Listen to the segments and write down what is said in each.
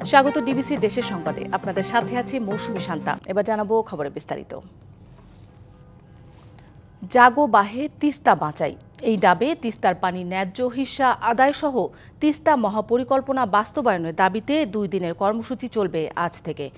স্বাগত ডিবিসি দেশের সংবাদে। আপনাদের সাথে আছি মৌসুমী শান্তা। এবার জানাবো খবরের বিস্তারিত। জাগো বাহে তিস্তা বাঁচাই, এই ডাবে তিস্তার পানি ন্যায্য হিস্যা আদায় সহ তিস্তা মহাপরিকল্পনা বাস্তবায়নের দাবিতে 2 দিনের কর্মসূচি চলবে আজ থেকে।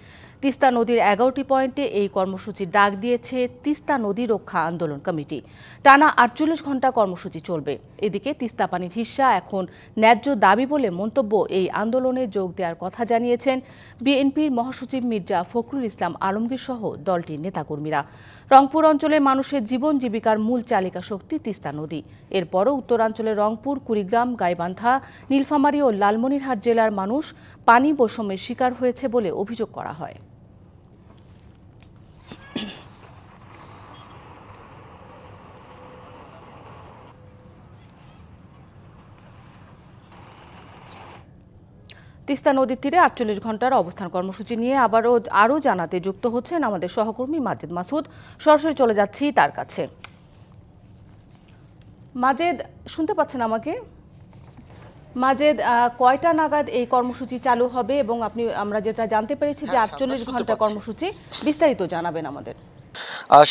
তিস্তা নদীর 11টি পয়েন্টে এই কর্মসূচির ডাক দিয়েছে তিস্তা নদী রক্ষা আন্দোলন কমিটি। টানা 48 ঘণ্টা কর্মসূচি চলবে। এদিকে তিস্তা পানির হিস্যা এখন ন্যায্য দাবি বলে মন্তব্য এই আন্দোলনে যোগ দেওয়ার কথা জানিয়েছেন বিএনপির মহাসচিব মির্জা ফখরুল ইসলাম আলমগীর সহ দলটির নেতাকর্মীরা। রংপুর অঞ্চলের মানুষের জীবন জীবিকার মূল চালিকা শক্তি তিস্তা নদী। এরপরও উত্তরাঞ্চলের রংপুর, কুড়িগ্রাম, গাইবান্ধা, নীলফামারী ও লালমনিরহাট জেলার মানুষ পানি বৈষম্যের শিকার হয়েছে বলে অভিযোগ করা হয়। তিস্তা নদীর তীরে 48 ঘণ্টার অবস্থান কর্মসূচি নিয়ে আরও জানাতে যুক্ত হচ্ছেন আমাদের সহকর্মী মাজেদ মাসুদ। সরাসরি চলে যাচ্ছি তার কাছে। মাজেদ, শুনতে পাচ্ছেন আমাকে? মাজেদ, কয়টা নাগাদ এই কর্মসূচি চালু হবে এবং আমরা যেটা জানতে পেরেছি যে 48 ঘণ্টা কর্মসূচি, বিস্তারিত জানাবেন আমাদের।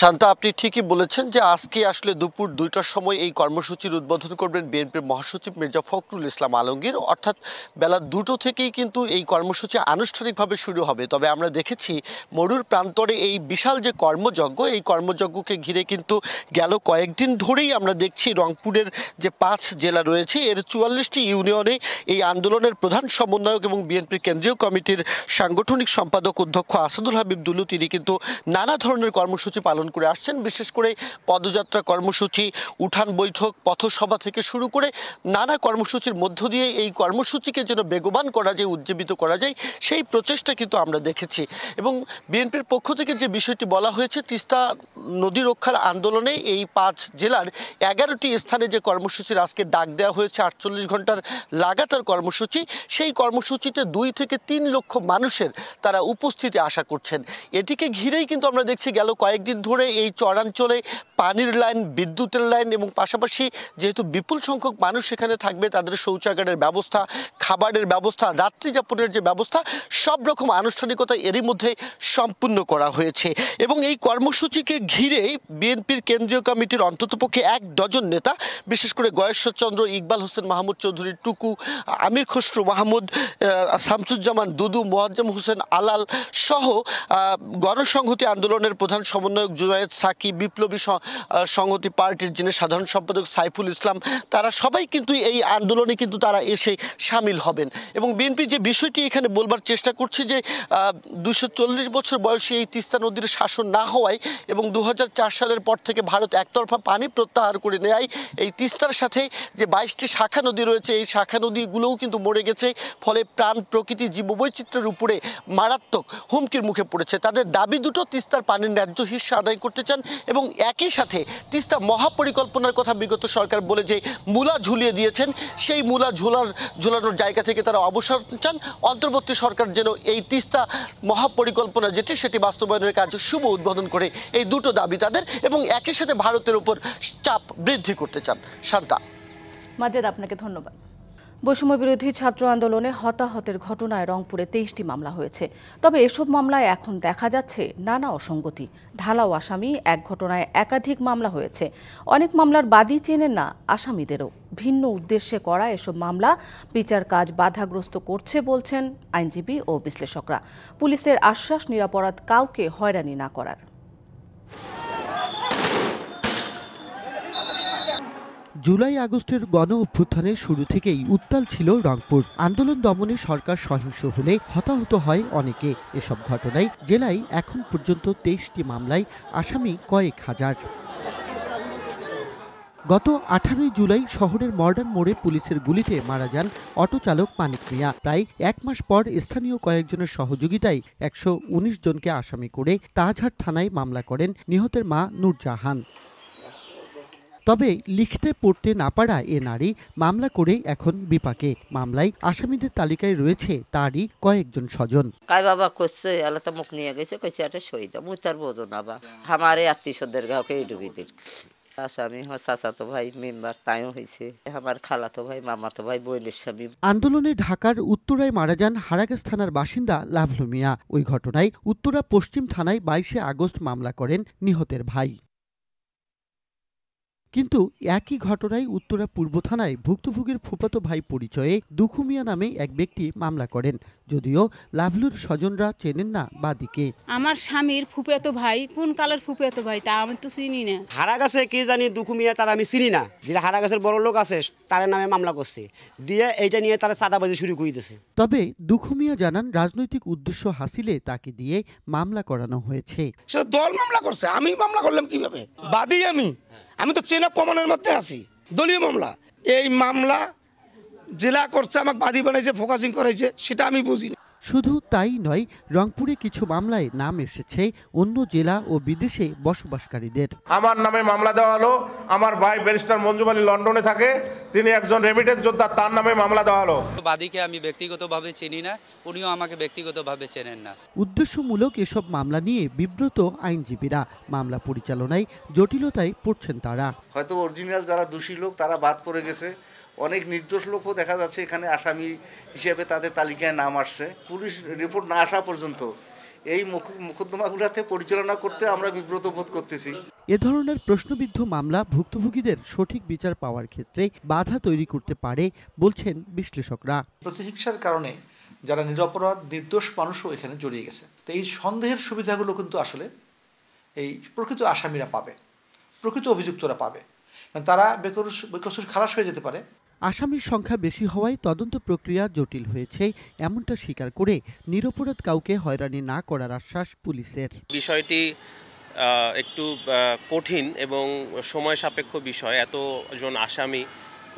শান্তা, আপনি ঠিকই বলেছেন যে আজকে আসলে দুপুর 2টার সময় এই কর্মসূচির উদ্বোধন করবেন বিএনপির মহাসচিব মির্জা ফখরুল ইসলাম আলমগীর। অর্থাৎ বেলা 2টো থেকেই কিন্তু এই কর্মসূচি আনুষ্ঠানিকভাবে শুরু হবে। তবে আমরা দেখেছি মরুর প্রান্তরে এই বিশাল যে কর্মযজ্ঞ, এই কর্মযজ্ঞকে ঘিরে কিন্তু গেল কয়েকদিন ধরেই আমরা দেখছি রংপুরের যে 5 জেলা রয়েছে এর 44টি ইউনিয়নে এই আন্দোলনের প্রধান সমন্বয়ক এবং বিএনপির কেন্দ্রীয় কমিটির সাংগঠনিক সম্পাদক অধ্যক্ষ আসাদুল হাবিব দুলু তিনি কিন্তু নানা ধরনের কর্মসূচি পালন করে আসছেন। বিশেষ করে পদযাত্রা কর্মসূচি, উঠান বৈঠক, পথসভা থেকে শুরু করে নানা কর্মসূচির মধ্য দিয়ে এই কর্মসূচিকে যেন বেগবান করা যায়, উজ্জীবিত করা যায়, সেই প্রচেষ্টা কিন্তু আমরা দেখেছি। এবং বিএনপির পক্ষ থেকে যে বিষয়টি বলা হয়েছে, তিস্তা নদী রক্ষার আন্দোলনে এই 5 জেলার 11টি স্থানে যে কর্মসূচির আজকে ডাক দেওয়া হয়েছে 48 ঘন্টার লাগাতার কর্মসূচি, সেই কর্মসূচিতে 2 থেকে 3 লক্ষ মানুষের তারা উপস্থিতি আশা করছেন। এটিকে ঘিরেই কিন্তু আমরা দেখছি গেল কয়েকদিন ধরে এই চরাঞ্চলে পানির লাইন, বিদ্যুতের লাইন এবং পাশাপাশি যেহেতু বিপুল সংখ্যক মানুষ সেখানে থাকবে, তাদের শৌচাগারের ব্যবস্থা, খাবারের ব্যবস্থা, রাত্রি যাপনের যে ব্যবস্থা, সব রকম আনুষ্ঠানিকতা এরই মধ্যে সম্পূর্ণ করা হয়েছে। এবং এই কর্মসূচিকে ঘিরে বিএনপির কেন্দ্রীয় কমিটির অন্ততপক্ষে 1 ডজন নেতা, বিশেষ করে গয়েশ্বরচন্দ্র, ইকবাল হোসেন মাহমুদ চৌধুরী টুকু, আমির খসরু মাহমুদ, শামসুজ্জামান দুদু, মোয়াজ্জেম হোসেন আলাল সহ গণসংহতি আন্দোলনের প্রধান সমন্বয়ক জুনায়েদ সাকি, বিপ্লবী সংহতি পার্টির যিনি সাধারণ সম্পাদক সাইফুল ইসলাম, তারা সবাই কিন্তু এই আন্দোলনে কিন্তু তারা এসে সামিল হবেন। এবং বিএনপি যে বিষয়টি এখানে বলবার চেষ্টা করছে যে 240 বছর বয়সী এই তিস্তা নদীর শাসন না হওয়ায় এবং 2004 সালের পর থেকে ভারত একতরফা পানি প্রত্যাহার করে নেয়, এই তিস্তার সাথে যে 22টি শাখা নদী রয়েছে এই শাখা নদীগুলোও কিন্তু মরে গেছে। ফলে প্রাণ, প্রকৃতি, জীববৈচিত্র্যের উপরে মারাত্মক হুমকির মুখে পড়েছে। তাদের দাবি দুটো, তিস্তার পানির ন্যায্য হিস্যা আদায় করতে চান এবং একই সাথে তিস্তা মহাপরিকল্পনার কথা বিগত সরকার বলে যে মূলা ঝুলিয়ে দিয়েছেন, সেই মূলা ঝুলানোর জায়গা থেকে তারা অবসর চান। অন্তর্বর্তী সরকার যেন এই তিস্তা মহাপরিকল্পনা যেটি সেটি বাস্তবায়নের কাজ শুভ উদ্বোধন করে, এই দুটো দাবি তাদের, এবং একই সাথে ভারতের উপর চাপ বৃদ্ধি করতে চান। শান্তা। মাজেদ, আপনাকে ধন্যবাদ। বৈষম্য বিরোধী ছাত্র আন্দোলনে হতাহতের ঘটনায় রংপুরে 23টি মামলা হয়েছে। তবে এসব মামলায় এখন দেখা যাচ্ছে নানা অসঙ্গতি। ঢালাও আসামি, এক ঘটনায় একাধিক মামলা হয়েছে। অনেক মামলার বাদী চেনেন না আসামিদেরও। ভিন্ন উদ্দেশ্যে করা এসব মামলা বিচার কাজ বাধাগ্রস্ত করছে বলছেন আইনজীবী ও বিশ্লেষকরা। পুলিশের আশ্বাস নিরপরাধ কাউকে হয়রানি না করার। জুলাই আগস্টের গণ অভ্যুত্থানের শুরু থেকেই উত্তাল ছিল রংপুর। আন্দোলন দমনে সরকার সহিংস হলে হতাহত হয় অনেকে। এসব ঘটনায় জেলায় এখন পর্যন্ত 23টি মামলায় আসামি কয়েক হাজার। গত 18 জুলাই শহরের মডার্ন মোড়ে পুলিশের গুলিতে মারা যান অটো চালক মানিক মিয়া। প্রায় 1 মাস পর স্থানীয় কয়েকজনের সহযোগিতায় 119 জনকে আসামি করে তাজহাট থানায় মামলা করেন নিহতের মা নূরজাহান। তবে লিখতে পড়তে না পারা এ নারী মামলা করে এখন বিপাকে। মামলায় আসামিদের তালিকায় রয়েছে তারই কয়েকজন স্বজন। কাই বাবা করছে আলাদা মুখ নিয়ে গেছে, কইছে একটা শহীদ মুই তার বোঝো না বা আমারে আত্মীয়দের গাঁকে ডুবি দিল। আসামি আমার চাচাতো ভাই মেম্বার তাইও হয়েছে, আমার খালাতো ভাই মামাতো ভাই বোনের স্বামী। আন্দোলনে ঢাকার উত্তরায় মারা যান হারাগাছ থানার বাসিন্দা লাভলু মিয়া। ওই ঘটনায় উত্তরা পশ্চিম থানায় 22শে আগস্ট মামলা করেন নিহতের ভাই। কিন্তু একই ঘটনায় উত্তরা পূর্ব থানায় ভুক্তভোগীর ফুফাতো ভাই পরিচয়ে দুখু মিয়া নামে এক ব্যক্তি মামলা করেন, যদিও লাভলুর স্বজনরা চেনেন না বাদীকে। আমার স্বামীর ফুফাতো ভাই কোন কালের ফুফাতো ভাই তা আমি তো চিনি না। হারাগাছে কে জানি দুখু মিয়া তার আমি চিনি না, যেটা হারাগাছের বড় লোক আছে তার নামে মামলা করছে দিয়ে এইটা নিয়ে তারা চাঁদাবাজি শুরু করে দিয়েছে। তবে দুখু মিয়া জানান রাজনৈতিক উদ্দেশ্য হাসিলে তাকে দিয়ে মামলা করানো হয়েছে। সে দল মামলা করছে, আমি মামলা করলাম কিভাবে? বাদী আমি তো চেনা প্রমাণের মধ্যে আছি। দলীয় মামলা, এই মামলা জেলা করছে, আমাকে বাদী বানাইছে, ফোকাসিং করাইছে, সেটা আমি বুঝি না। শুধু তাই নয়, রংপুরে কিছু মামলায় নাম এসেছে অন্য জেলা ও বিদেশে বসবাসকারীদের। আমার নামে মামলা দেওয়া হলো। আমার ভাই ব্যারিস্টার মঞ্জুম আলী লন্ডনে থাকে, তিনি একজন রেমিটেন্স যোদ্ধা, তার নামে মামলা দেওয়া হলো। বাদীকে আমি ব্যক্তিগতভাবে চিনি না, উনিও আমাকে ব্যক্তিগতভাবে চেনেন না। উদ্দেশ্যমূলক এসব মামলা নিয়ে বিব্রত আইনজীবীরা। মামলা পরিচালনায় জটিলতায় পড়ছেন তারা। হয়তো অরিজিনাল যারা দোষী লোক তারা বাদ পড়ে গেছে, অনেক নির্দোষ লোকও দেখা যাচ্ছে এখানে আসামি হিসেবে তাদের তালিকায় নাম আসছে। পুলিশ রিপোর্ট না আসা পর্যন্ত এই মোকদ্দমাগুলোতে পরিচালনা করতে আমরা বিব্রত বোধ করতেছি। এ ধরনের প্রশ্নবিদ্ধ মামলা ভুক্তভোগীদের সঠিক বিচার পাওয়ার ক্ষেত্রে বাধা তৈরি করতে পারে বলছেন বিশ্লেষকরা। প্রতিহিংসার কারণে যারা নিরপরাধ নির্দোষ মানুষও এখানে জড়িয়ে গেছে, তো এই সন্দেহের সুবিধাগুলো কিন্তু আসলে এই প্রকৃত আসামিরা পাবে, প্রকৃত অভিযুক্তরা পাবে, তারা বেকসুর খালাস হয়ে যেতে পারে। আসামির সংখ্যা বেশি হওয়ায় তদন্ত প্রক্রিয়া জটিল হয়েছে, এমনটা স্বীকার করে নিরপরাধ কাউকে হয়রানি না করার আশ্বাস পুলিশের। বিষয়টি একটু কঠিন এবং সময় সাপেক্ষ বিষয়। এতজন আসামি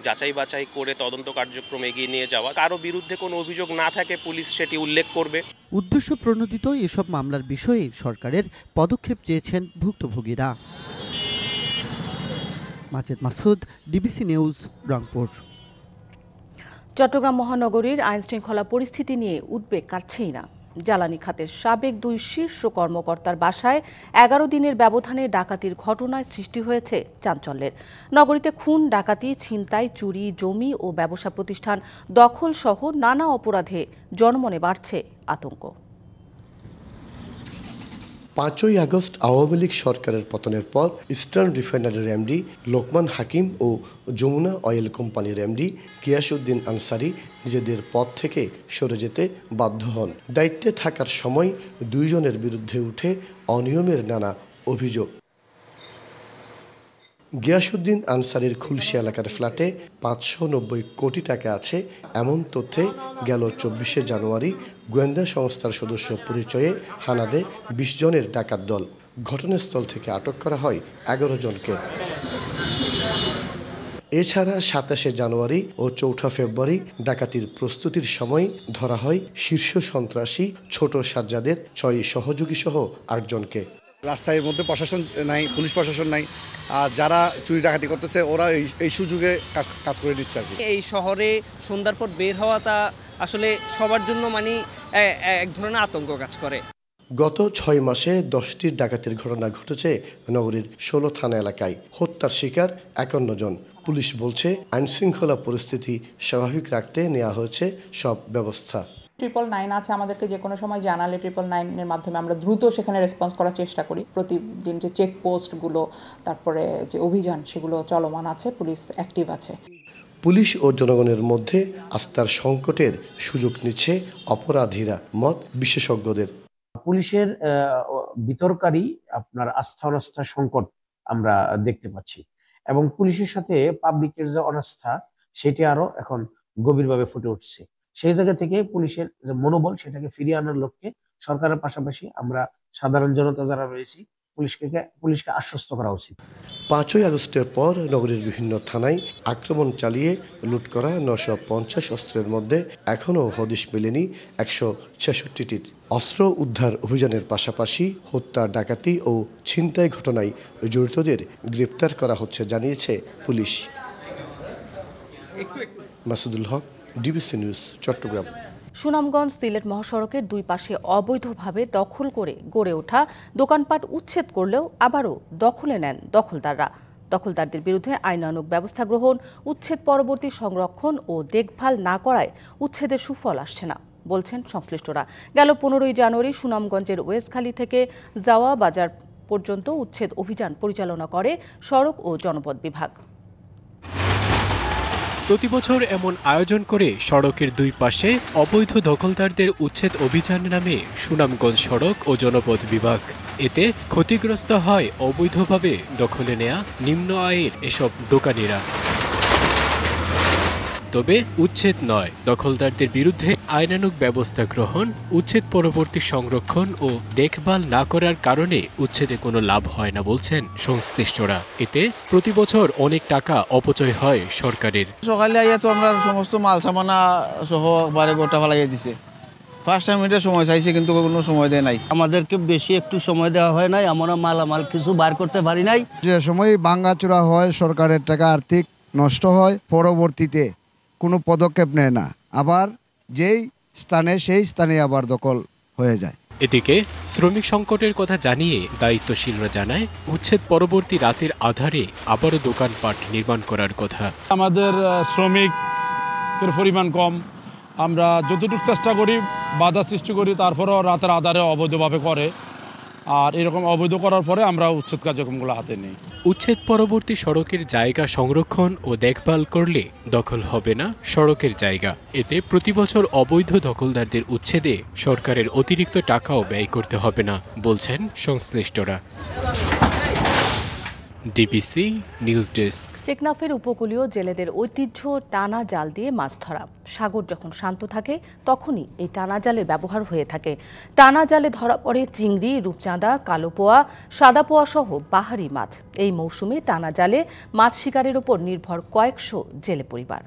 যাচাই বাছাই করে তদন্ত কার্যক্রম এগিয়ে নিয়ে যাওয়া, কারো বিরুদ্ধে কোনো অভিযোগ না থাকে পুলিশ সেটি উল্লেখ করবে। উদ্দেশ্য প্রণোদিত এসব মামলার বিষয়ে সরকারের পদক্ষেপ চেয়েছেন ভুক্তভোগীরা। Majed Masud, DBC news, Rangpur. চট্টগ্রাম মহানগরীর আইনশৃঙ্খলা পরিস্থিতি নিয়ে উদ্বেগ কাটছেই না। জ্বালানি খাতের সাবেক 2 শীর্ষ কর্মকর্তার বাসায় 11 দিনের ব্যবধানে ডাকাতির ঘটনায় সৃষ্টি হয়েছে চাঞ্চল্যের। নগরীতে খুন, ডাকাতি, ছিনতাই, চুরি, জমি ও ব্যবসা প্রতিষ্ঠান দখল সহ নানা অপরাধে জনমনে বাড়ছে আতঙ্ক। 5ই আগস্ট আওয়ামী লীগ সরকারের পতনের পর ইস্টার্ন রিফাইনারির এমডি লোকমান হাকিম ও যমুনা অয়েল কোম্পানির এমডি গিয়াসউদ্দিন আনসারি নিজেদের পদ থেকে সরে যেতে বাধ্য হন। দায়িত্বে থাকার সময় দুইজনের বিরুদ্ধে উঠে অনিয়মের নানা অভিযোগ। গিয়াসউদ্দিন আনসারির খুলশী এলাকার ফ্ল্যাটে 590 কোটি টাকা আছে এমন তথ্যে গেল 24শে জানুয়ারি গোয়েন্দা সংস্থার সদস্য পরিচয়ে হানা দেয় 20 জনের ডাকাত দল। ঘটনাস্থল থেকে আটক করা হয় 11 জনকে। এছাড়া 27শে জানুয়ারি ও 4 ফেব্রুয়ারি ডাকাতির প্রস্তুতির সময় ধরা হয় শীর্ষ সন্ত্রাসী ছোট সাজ্জাদের 6 সহযোগী সহ 8 জনকে। রাস্তায় মধ্যে প্রশাসন নাই, পুলিশ প্রশাসন নাই, আর যারা চুরি ডাকাতি করতেছে ওরা এই সুযোগে কাজ করে দিচ্ছে আর কি। এই শহরে সন্ধ্যার পর বের হওয়াটা আসলে সবার জন্য এক ধরনের আতঙ্ক কাজ করে। গত 6 মাসে 10টি ডাকাতির ঘটনা ঘটেছে নগরীর 16 থানা এলাকায়। হত্যার শিকার 51 জন। পুলিশ বলছে আইনশৃঙ্খলা পরিস্থিতি স্বাভাবিক রাখতে নেওয়া হয়েছে সব ব্যবস্থা। 999 আছে, আমাদেরকে যে কোনো সময় জানালে 999-এর মাধ্যমে আমরা দ্রুত সেখানে রেসপন্স করার চেষ্টা করি। প্রতিদিন যে চেকপোস্টগুলো, তারপরে যে অভিযান, সেগুলো চলমান আছে, পুলিশ অ্যাক্টিভ আছে। পুলিশ ও জনগণের মধ্যে আস্থার সংকটের সুযোগ নিচ্ছে অপরাধীরা, মত বিশেষজ্ঞদের। পুলিশের বিতর্কারী আপনার আস্থা অনাস্থা সংকট আমরা দেখতে পাচ্ছি, এবং পুলিশের সাথে পাবলিকের যে অনাস্থা সেটি আরো এখন গভীরভাবে ফুটে উঠছে। সেই জায়গা থেকে পুলিশের যে মনোবল সেটাকে ফিরিয়ে আনার লক্ষ্যে সরকারের পাশাপাশি আমরা সাধারণ জনতা যারা রয়েছি পুলিশকে আশ্বস্ত করা উচিত। 5ই আগস্টের পর নগরীর বিভিন্ন থানায় আক্রমণ চালিয়ে লুট করা 950 অস্ত্রের মধ্যে এখনও হদিশ মেলেনি 166টির। অস্ত্র উদ্ধার অভিযানের পাশাপাশি হত্যা, ডাকাতি ও ছিনতাই ঘটনায় জড়িতদের গ্রেপ্তার করা হচ্ছে জানিয়েছে পুলিশ। মাসুদুল হক, ডিবিসি নিউজ, চট্টগ্রাম। সুনামগঞ্জ সিলেট মহাসড়কের 2 পাশে অবৈধভাবে দখল করে গড়ে ওঠা দোকানপাট উচ্ছেদ করলেও আবারও দখলে নেন দখলদাররা। দখলদারদের বিরুদ্ধে আইনানুগ ব্যবস্থা গ্রহণ, উচ্ছেদ পরবর্তী সংরক্ষণ ও দেখভাল না করায় উচ্ছেদের সুফল আসছে না বলছেন সংশ্লিষ্টরা। গেল 15 জানুয়ারি সুনামগঞ্জের ওয়েস্টখালী থেকে জাওয়া বাজার পর্যন্ত উচ্ছেদ অভিযান পরিচালনা করে সড়ক ও জনপথ বিভাগ। প্রতিবছর এমন আয়োজন করে সড়কের দুই পাশে অবৈধ দখলদারদের উচ্ছেদ অভিযান নামে সুনামগঞ্জ সড়ক ও জনপথ বিভাগ। এতে ক্ষতিগ্রস্ত হয় অবৈধভাবে দখলে নেয়া নিম্ন আয়ের এসব দোকানিরা। তবে উচ্ছেদ নয়, দখলদারদের বিরুদ্ধে আইনানুগ ব্যবস্থা গ্রহণ, উচ্ছেদ পরবর্তী সংরক্ষণ ও দেখভাল না করার কারণে উচ্ছেদে কোনো লাভ হয় না বলছেন সংশ্লিষ্টরা। এতে প্রতি বছর অনেক টাকা অপচয় হয় সরকারের। সকালে আইয়া তো আমরা সমস্ত মাল সামানা সহ বারে গোটা ফেলাইয়া দিছে। 5 মিনিটের সময় চাইছে কিন্তু কোনো সময় দেয় নাই। আমাদেরকে বেশি একটু সময় দেওয়া হয় নাই, আমরা মালামাল কিছু বার করতে পারি নাই। যে সময় ভাঙাচোরা হয়, সরকারের টাকা আর্থিক নষ্ট হয়, পরবর্তীতে কোনো পদক্ষেপ নেয় না, আবার যেই স্থানে সেই স্থানে আবার দখল হয়ে যায়। এদিকে শ্রমিক সংকটের কথা জানিয়ে দায়িত্বশীলরা জানায় উচ্ছেদ পরবর্তী রাতের আধারে আবারও দোকানপাট নির্মাণ করার কথা। আমাদের শ্রমিকের পরিমাণ কম, আমরা যতটুকু চেষ্টা করি বাধা সৃষ্টি করি, তারপরেও রাতের আধারে অবৈধভাবে করে, আর এরকম অবৈধ করার পরে আমরা উচ্ছেদ কার্যক্রমগুলো হাতে নিই। উচ্ছেদ পরবর্তী সড়কের জায়গা সংরক্ষণ ও দেখভাল করলে দখল হবে না সড়কের জায়গা। এতে প্রতি বছর অবৈধ দখলদারদের উচ্ছেদে সরকারের অতিরিক্ত টাকাও ব্যয় করতে হবে না বলছেন সংশ্লিষ্টরা। DBC news desk. টেকনাফের উপকূলীয় জেলেদের ঐতিহ্য টানা জাল দিয়ে মাছ ধরা। সাগর যখন শান্ত থাকে তখনই এই টানা জালের ব্যবহার হয়ে থাকে। টানা জালে ধরা পড়ে চিংড়ি, রূপচাঁদা, কালো পোয়া, সাদা পোয়া সহ বাহারি মাছ। এই মৌসুমে টানা জালে মাছ শিকারের উপর নির্ভর কয়েকশো জেলে পরিবার।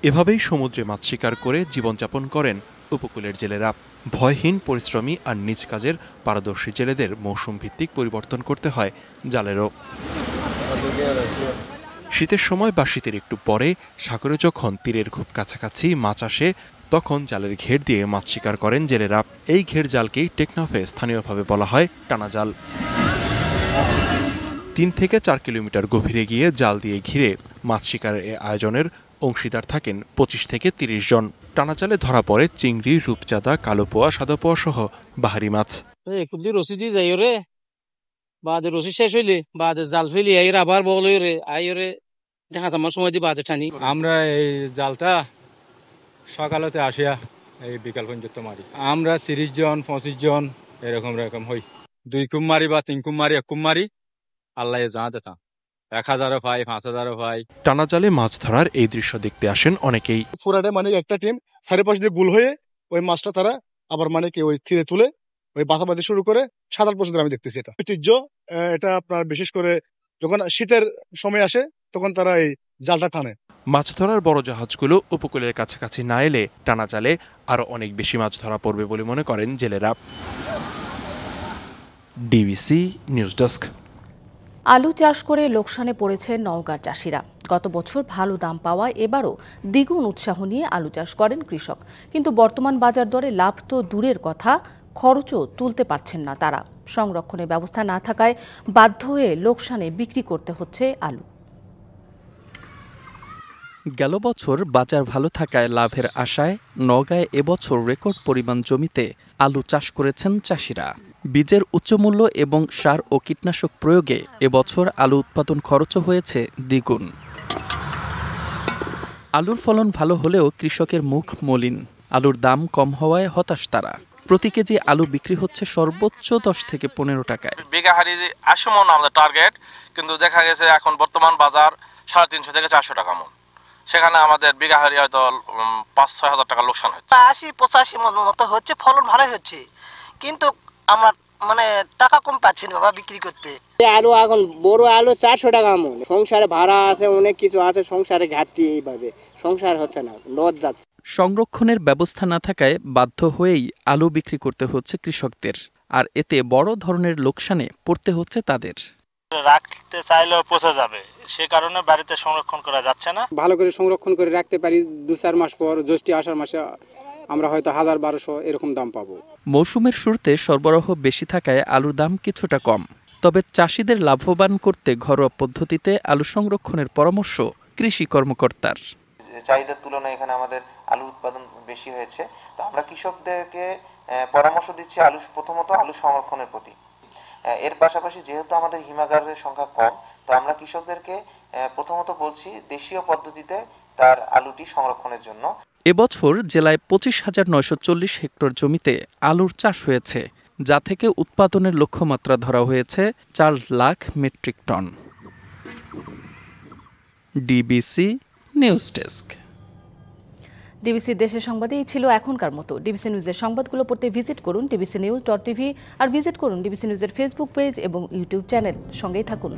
এভাবেই সমুদ্রে মাছ শিকার করে জীবনযাপন করেন উপকূলের জেলেরা। ভয়হীন, পরিশ্রমী আর নিজ কাজের পারদর্শী জেলেদের মৌসুম ভিত্তিক পরিবর্তন করতে হয় জালেরও। শীতের সময় বা শীতের একটু পরে সাগরে যখন তীরের খুব কাছাকাছি মাছ আসে, তখন জালের ঘের দিয়ে মাছ শিকার করেন জেলেরা। এই ঘের জালকেই টেকনাফে স্থানীয়ভাবে বলা হয় টানা জাল। 3 থেকে 4 কিলোমিটার গভীরে গিয়ে জাল দিয়ে ঘিরে মাছ শিকারের এই আয়োজনের অংশীদার থাকেন 25 থেকে 30 জন। টানা জালে ধরা পড়ে চিংড়ি, রূপচাঁদা, কালো পোয়া, সাদা পোয়া সহ বাহারি মাছ। রশি দিয়ে যাই রে, বাজে রশি শেষ হইলে বাজে জাল ফেলি আবার বল রে আইরে দেখা যাবার সময় দিয়ে বাজে টানি। আমরা এই জালটা সকালতে আসিয়া এই বিকাল পর্যন্ত মারি। আমরা 30 জন 25 জন এরকম হই। 2 কুম মারি বা 3 কুম মারি, 1 কুম মারি, আল্লাহ যা দেতা 1000 পাই, 5000 পাই। টানা জালে মাছ ধরার এই দৃশ্য দেখতে আসেন অনেকেই। পুরাটা মানে একটা টিম চারিপাশে দিয়ে গুল হয়ে ওই মাছটা তারা আবার মানে কি ওই তীরে তুলে ওই বাঁধাবাঁধি শুরু করে সাঁতার পর্যন্ত আমি দেখতেছি। এটা ঐতিহ্য। এটা আপনার বিশেষ করে যখন শীতের সময় আসে তখন তারা এই জালটা টানে। মাছ ধরার বড় জাহাজগুলো উপকূলের কাছাকাছি না এলে টানা জালে আরো অনেক বেশি মাছ ধরা পড়বে বলে মনে করেন জেলেরা। DBC news desk. আলু চাষ করে লোকসানে পড়েছে নওগাঁর চাষিরা। গত বছর ভালো দাম পাওয়ায় এবারও দ্বিগুণ উৎসাহ নিয়ে আলু চাষ করেন কৃষক। কিন্তু বর্তমান বাজার দরে লাভ তো দূরের কথা, খরচও তুলতে পারছেন না তারা। সংরক্ষণের ব্যবস্থা না থাকায় বাধ্য হয়ে লোকসানে বিক্রি করতে হচ্ছে আলু। গেল বছর বাজার ভালো থাকায় লাভের আশায় নওগাঁয় এবছর রেকর্ড পরিমাণ জমিতে আলু চাষ করেছেন চাষিরা। বীজের উচ্চমূল্য এবং সার ও কীটনাশক প্রয়োগে এবছর আলু উৎপাদন খরচও হয়েছে দ্বিগুণ। আলুর ফলন ভালো হলেও কৃষকের মুখ মলিন। আলুর দাম কম হওয়ায় হতাশ তারা। প্রতি কেজি আলু বিক্রি হচ্ছে সর্বোচ্চ 10 থেকে 15 টাকায়। বিঘা হারি 80 মন আমাদের টার্গেট, কিন্তু দেখা গেছে এখন বর্তমান বাজার 350 থেকে 400 টাকা মন। সেখানে আমাদের বিঘা হারি হয়তো 5-6 হাজার টাকা লোকসান হচ্ছে। 80-85 মন মতো হচ্ছে, ফলন ভালোই হচ্ছে, কিন্তু আমরা মানে টাকা কম পাচ্ছি না বাবা বিক্রি করতে। আলু এখন বড় আলু 400 টাকা মন। সংসারে ভাড়া আছে, অনেক কিছু আছে, সংসারে ঘাটতি, এইভাবে সংসার হচ্ছে না, লস যাচ্ছে। সংরক্ষণের ব্যবস্থা না থাকায় বাধ্য হয়েই আলু বিক্রি করতে হচ্ছে কৃষকদের, আর এতে বড় ধরনের লোকসানে পড়তে হচ্ছে তাদের। রাখতে চাইলেও পচে যাবে, সে কারণে বাড়িতে সংরক্ষণ করা যাচ্ছে না। ভালো করে সংরক্ষণ করে রাখতে পারি, 2-4 মাস পর জ্যৈষ্ঠ আষাঢ় মাসে আমরা হয়তো 1000-1200 এরকম দাম পাবো। মৌসুমের শুরুতে সরবরাহ বেশি থাকায় আলুর দাম কিছুটা কম, তবে চাষিদের লাভবান করতে ঘরোয়া পদ্ধতিতে আলু সংরক্ষণের পরামর্শ কৃষি কর্মকর্তার। চাহিদার তুলনায় এখানে আমাদের আলু উৎপাদন বেশি হয়েছে, তো আমরা কৃষকদেরকে পরামর্শ দিচ্ছি প্রথমত আলু সংরক্ষণের প্রতি। এর পাশাপাশি যেহেতু আমাদের হিমাগারের সংখ্যা কম, তো আমরা কৃষকদেরকে প্রথমত বলছি দেশীয় পদ্ধতিতে তার আলুটি সংরক্ষণের জন্য। এবছর জেলায় 25,940 হেক্টর জমিতে আলুর চাষ হয়েছে, যা থেকে উৎপাদনের লক্ষ্যমাত্রা ধরা হয়েছে 4 lakh metric ton. DBC news desk. DBC দেশের সংবাদে এই ছিল এখনকার মতো। ডিবিসি নিউজের সংবাদগুলো পড়তে ভিজিট করুন dbcnews.tv আর ভিজিট করুন ডিবিসি নিউজের ফেসবুক পেজ এবং ইউটিউব চ্যানেল। সঙ্গেই থাকুন।